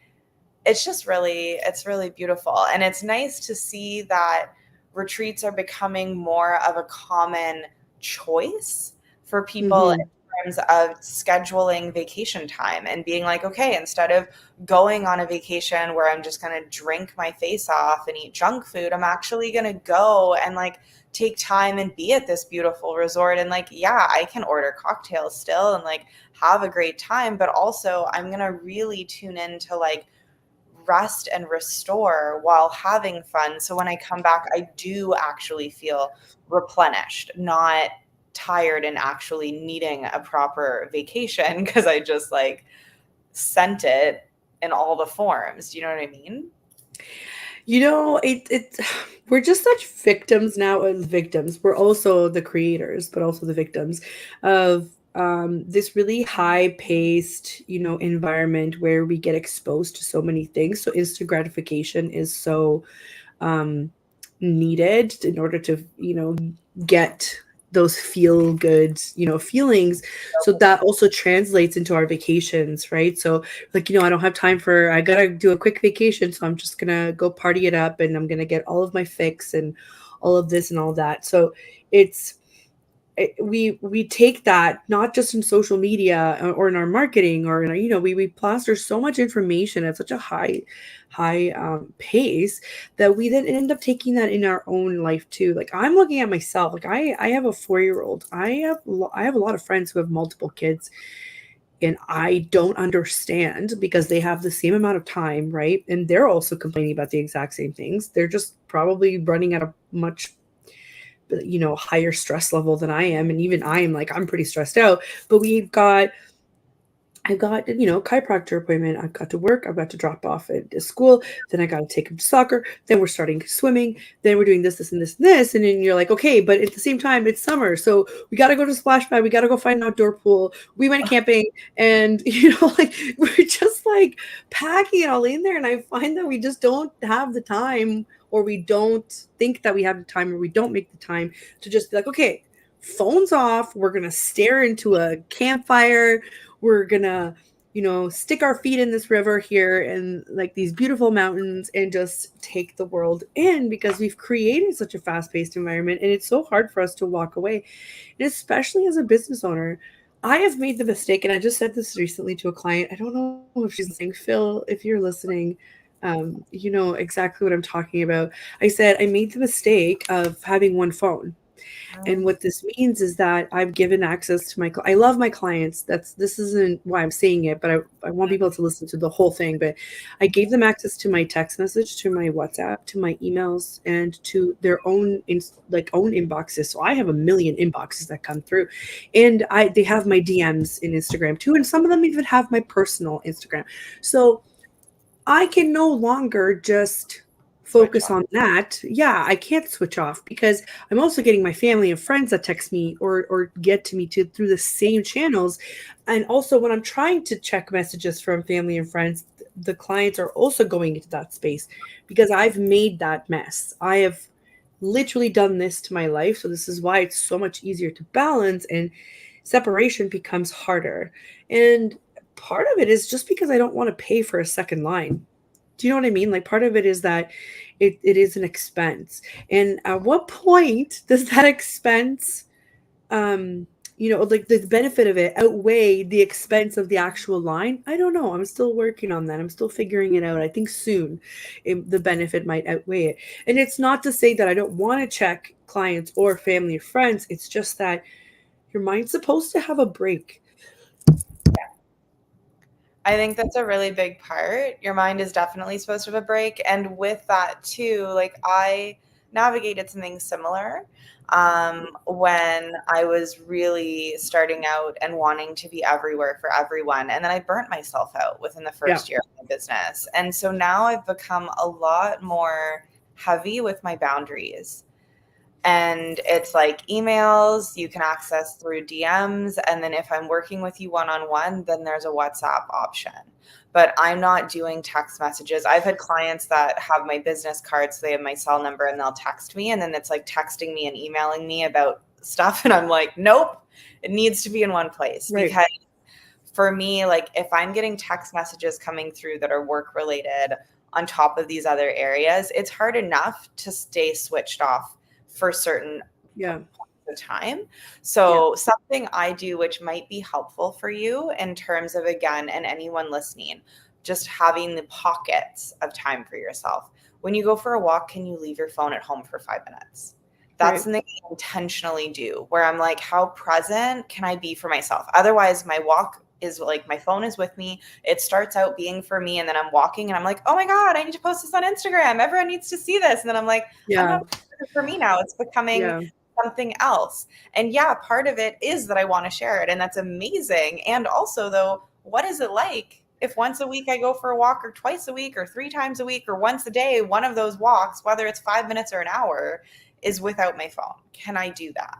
it's really beautiful. And it's nice to see that retreats are becoming more of a common choice for people Mm-hmm. in terms of scheduling vacation time and being like, okay, instead of going on a vacation where I'm just going to drink my face off and eat junk food, I'm actually going to go and like take time and be at this beautiful resort. And like, yeah, I can order cocktails still and like have a great time, but also I'm going to really tune into like rest and restore while having fun. So when I come back, I do actually feel replenished, not tired and actually needing a proper vacation because I just like sent it in all the forms. Do you know what I mean? You know, we're just such victims now as victims. We're also the creators, but also the victims of this really high paced, environment where we get exposed to so many things. So instant gratification is so um, needed in order to, get those feel good, feelings. So that also translates into our vacations, right? So like, I don't have time I gotta do a quick vacation. So I'm just gonna go party it up and I'm gonna get all of my fix and all of this and all that. So it's, we take that not just in social media or in our marketing or in our, we plaster so much information at such a high pace that we then end up taking that in our own life too. Like I'm looking at myself, like I have a 4-year-old. I have a lot of friends who have multiple kids, and I don't understand because they have the same amount of time, right? And they're also complaining about the exact same things. They're just probably running at a much higher stress level than I am. And even I am like, I'm pretty stressed out, but I've got, chiropractor appointment. I've got to work. I've got to drop off at school. Then I got to take him to soccer. Then we're starting swimming. Then we're doing this, and this, and this. And then you're like, okay, but at the same time, it's summer. So we got to go to splash pad. We got to go find an outdoor pool. We went camping, and, like we're just like packing it all in there. And I find that we just don't have the time, or we don't think that we have the time, or we don't make the time to just be like, okay, phones off. We're going to stare into a campfire. We're gonna, stick our feet in this river here and like these beautiful mountains and just take the world in, because we've created such a fast-paced environment, and it's so hard for us to walk away. And especially as a business owner, I have made the mistake, and I just said this recently to a client. I don't know if she's listening. Phil, if you're listening, you know exactly what I'm talking about. I said I made the mistake of having one phone. And what this means is that I've given access to I love my clients. This isn't why I'm saying it, but I want people to listen to the whole thing. But I gave them access to my text message, to my WhatsApp, to my emails, and to their own own inboxes. So I have a million inboxes that come through, and they have my DMs in Instagram too, and some of them even have my personal Instagram. So I can no longer just focus on that. Yeah, I can't switch off, because I'm also getting my family and friends that text me or get to me through the same channels. And also when I'm trying to check messages from family and friends, the clients are also going into that space, because I've made that mess. I have literally done this to my life. So this is why it's so much easier to balance, and separation becomes harder. And part of it is just because I don't want to pay for a second line. Do you know what I mean? Like part of it is that it is an expense. And at what point does that expense, like the benefit of it outweigh the expense of the actual line? I don't know. I'm still working on that. I'm still figuring it out. I think soon the benefit might outweigh it. And it's not to say that I don't want to check clients or family or friends. It's just that your mind's supposed to have a break. I think that's a really big part. Your mind is definitely supposed to have a break. And with that too, like I navigated something similar when I was really starting out and wanting to be everywhere for everyone. And then I burnt myself out within the first year of my business. And so now I've become a lot more heavy with my boundaries. And it's like emails you can access through DMs. And then if I'm working with you one-on-one, then there's a WhatsApp option. But I'm not doing text messages. I've had clients that have my business card, so they have my cell number and they'll text me. And then it's like texting me and emailing me about stuff. And I'm like, nope, it needs to be in one place. Right. Because for me, like if I'm getting text messages coming through that are work related on top of these other areas, it's hard enough to stay switched off for certain points of time. So something I do, which might be helpful for you in terms of, again, and anyone listening, just having the pockets of time for yourself. When you go for a walk, can you leave your phone at home for 5 minutes? That's something I intentionally do, where I'm like, how present can I be for myself? Otherwise, my walk is like my phone is with me. It starts out being for me, and then I'm walking and I'm like, oh my God, I need to post this on Instagram. Everyone needs to see this. And then I'm like, I'm not for me now. It's becoming something else. And part of it is that I want to share it, and that's amazing. And also though, what is it like if once a week I go for a walk, or twice a week, or 3 times a week, or once a day, one of those walks, whether it's 5 minutes or an hour, is without my phone? Can I do that?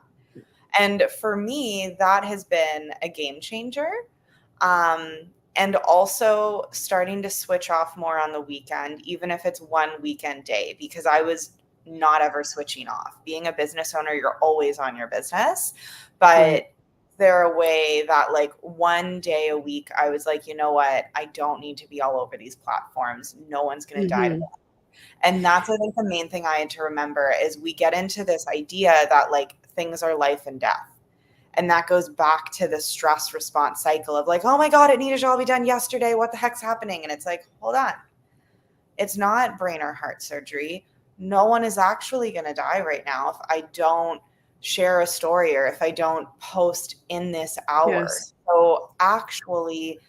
And for me, that has been a game changer. And also starting to switch off more on the weekend, even if it's one weekend day, because I was not ever switching off. Being a business owner, you're always on your business, but there a way that like one day a week, I was like, you know what? I don't need to be all over these platforms. No one's going to die today. And that's, I think, the main thing I had to remember is we get into this idea that like things are life and death. And that goes back to the stress response cycle of like, oh my God, it needed to all be done yesterday. What the heck's happening? And it's like, hold on. It's not brain or heart surgery. No one is actually going to die right now if I don't share a story or if I don't post in this hour. Yes. So actually,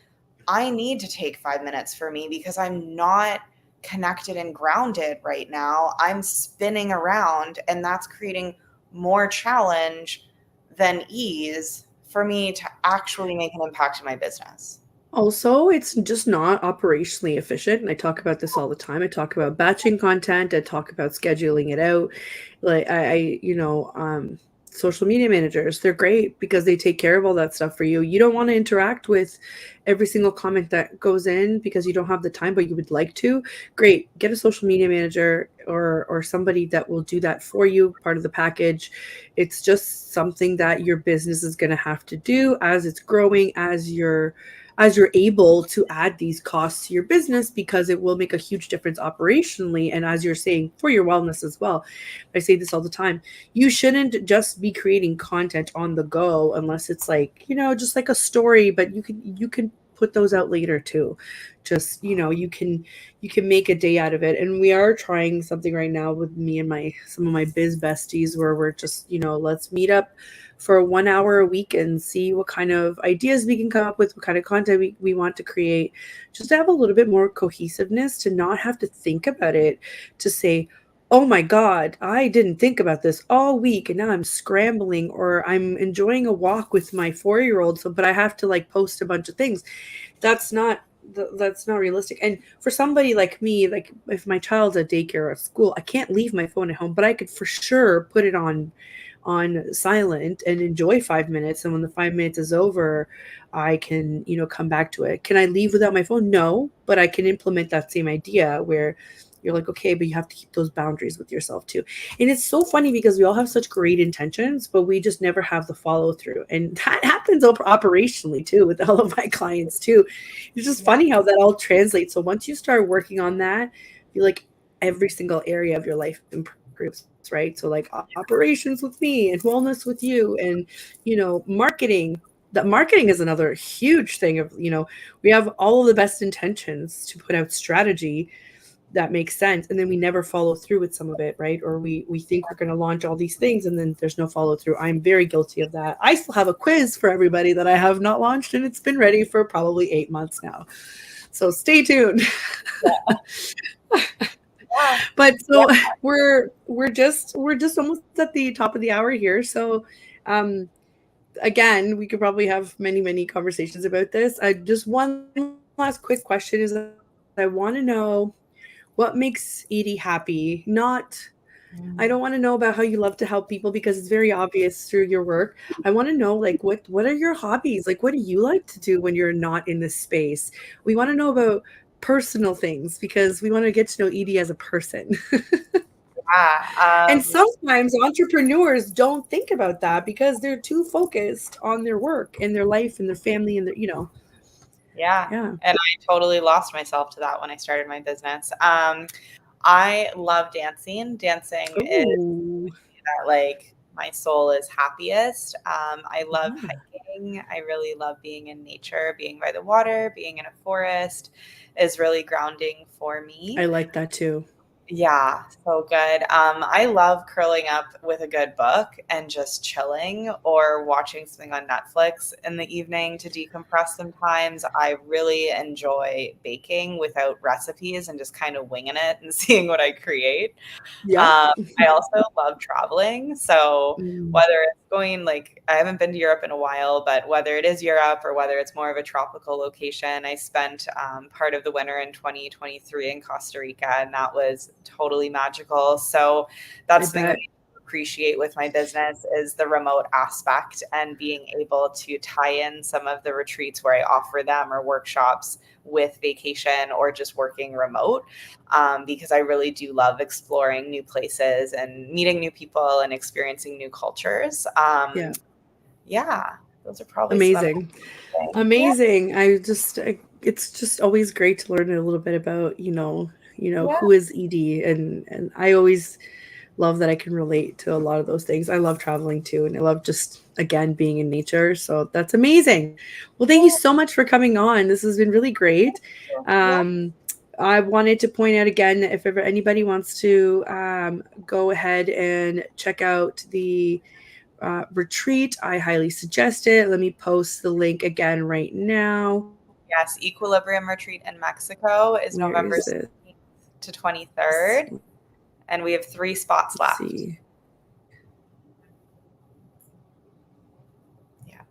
I need to take 5 minutes for me because I'm not connected and grounded right now. I'm spinning around, and that's creating more challenge than ease for me to actually make an impact in my business. Also, it's just not operationally efficient. And I talk about this all the time. I talk about batching content. I talk about scheduling it out. Like social media managers, they're great because they take care of all that stuff for you. You don't want to interact with every single comment that goes in because you don't have the time, but you would like to. Great. Get a social media manager or somebody that will do that for you, part of the package. It's just something that your business is going to have to do as it's growing, as you're able to add these costs to your business, because it will make a huge difference operationally. And as you're saying, for your wellness as well. I say this all the time. You shouldn't just be creating content on the go unless it's like, just like a story, but you can put those out later too. Just, you can make a day out of it. And we are trying something right now with me and some of my biz besties where we're just, let's meet up for 1 hour a week and see what kind of ideas we can come up with, what kind of content we want to create, just to have a little bit more cohesiveness, to not have to think about it, to say, oh my God, I didn't think about this all week and now I'm scrambling, or I'm enjoying a walk with my 4-year-old, but I have to like post a bunch of things. That's not realistic. And for somebody like me, like if my child's at daycare or at school, I can't leave my phone at home, but I could for sure put it on silent and enjoy 5 minutes. And when the 5 minutes is over, I can, come back to it. Can I leave without my phone? No, but I can implement that same idea where you're like, okay, but you have to keep those boundaries with yourself too. And it's so funny because we all have such great intentions, but we just never have the follow through. And that happens operationally too with all of my clients too. It's just funny how that all translates. So once you start working on that, I feel like every single area of your life improves, right? So like operations with me and wellness with you, and, marketing. That marketing is another huge thing of, we have all of the best intentions to put out strategy that makes sense, and then we never follow through with some of it, right? Or we think we're going to launch all these things and then there's no follow through. I'm very guilty of that. I still have a quiz for everybody that I have not launched, and it's been ready for probably 8 months now, so stay tuned. But so we're just almost at the top of the hour here, so again, we could probably have many conversations about this. I just one last quick question is, I want to know what makes Edie happy. I don't want to know about how you love to help people because it's very obvious through your work. I want to know, like, what are your hobbies? Like, what do you like to do when you're not in this space? We want to know about personal things because we want to get to know Edie as a person. And sometimes entrepreneurs don't think about that because they're too focused on their work and their life and their family and their, Yeah. And I totally lost myself to that when I started my business. I love dancing. Dancing is that, like, my soul is happiest. I love hiking. I really love being in nature, being by the water, being in a forest is really grounding for me. I like that too. Yeah, so good. I love curling up with a good book and just chilling or watching something on Netflix in the evening to decompress sometimes. I really enjoy baking without recipes and just kind of winging it and seeing what I create. Yeah. I also love traveling. So whether it's going, like, I haven't been to Europe in a while, but whether it is Europe or whether it's more of a tropical location, I spent part of the winter in 2023 in Costa Rica, and that was totally magical. So that's something I appreciate with my business is the remote aspect and being able to tie in some of the retreats where I offer them or workshops with vacation or just working remote, because I really do love exploring new places and meeting new people and experiencing new cultures. Yeah, those are probably amazing. It's just always great to learn a little bit about, who is Edie, and I always love that I can relate to a lot of those things. I love traveling too, and I love just, again, being in nature. So that's amazing. Well, thank you so much for coming on. This has been really great. I wanted to point out again that if ever anybody wants to go ahead and check out the retreat, I highly suggest it. Let me post the link again right now. Yes, Equilibrium Retreat in Mexico is November 16th to 23rd, and we have 3 spots left. See. Yeah.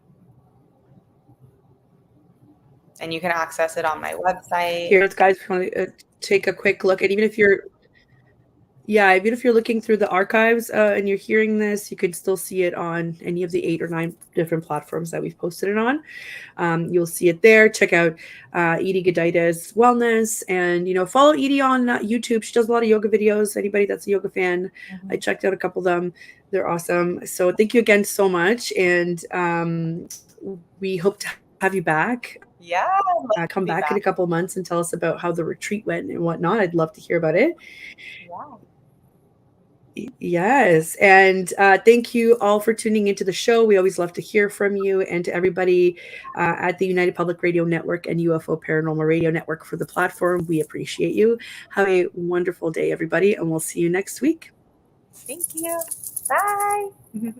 And you can access it on my website. Here, guys, take a quick look. And even if you're looking through the archives and you're hearing this, you can still see it on any of the 8 or 9 different platforms that we've posted it on. You'll see it there. Check out Edie Gudaitis Wellness, and follow Edie on YouTube. She does a lot of yoga videos. Anybody that's a yoga fan, I checked out a couple of them. They're awesome. So thank you again so much, and we hope to have you back. Yeah, come back in a couple of months and tell us about how the retreat went and whatnot. I'd love to hear about it. Yes. And thank you all for tuning into the show. We always love to hear from you, and to everybody at the United Public Radio Network and UFO Paranormal Radio Network for the platform. We appreciate you. Have a wonderful day, everybody, and we'll see you next week. Thank you. Bye.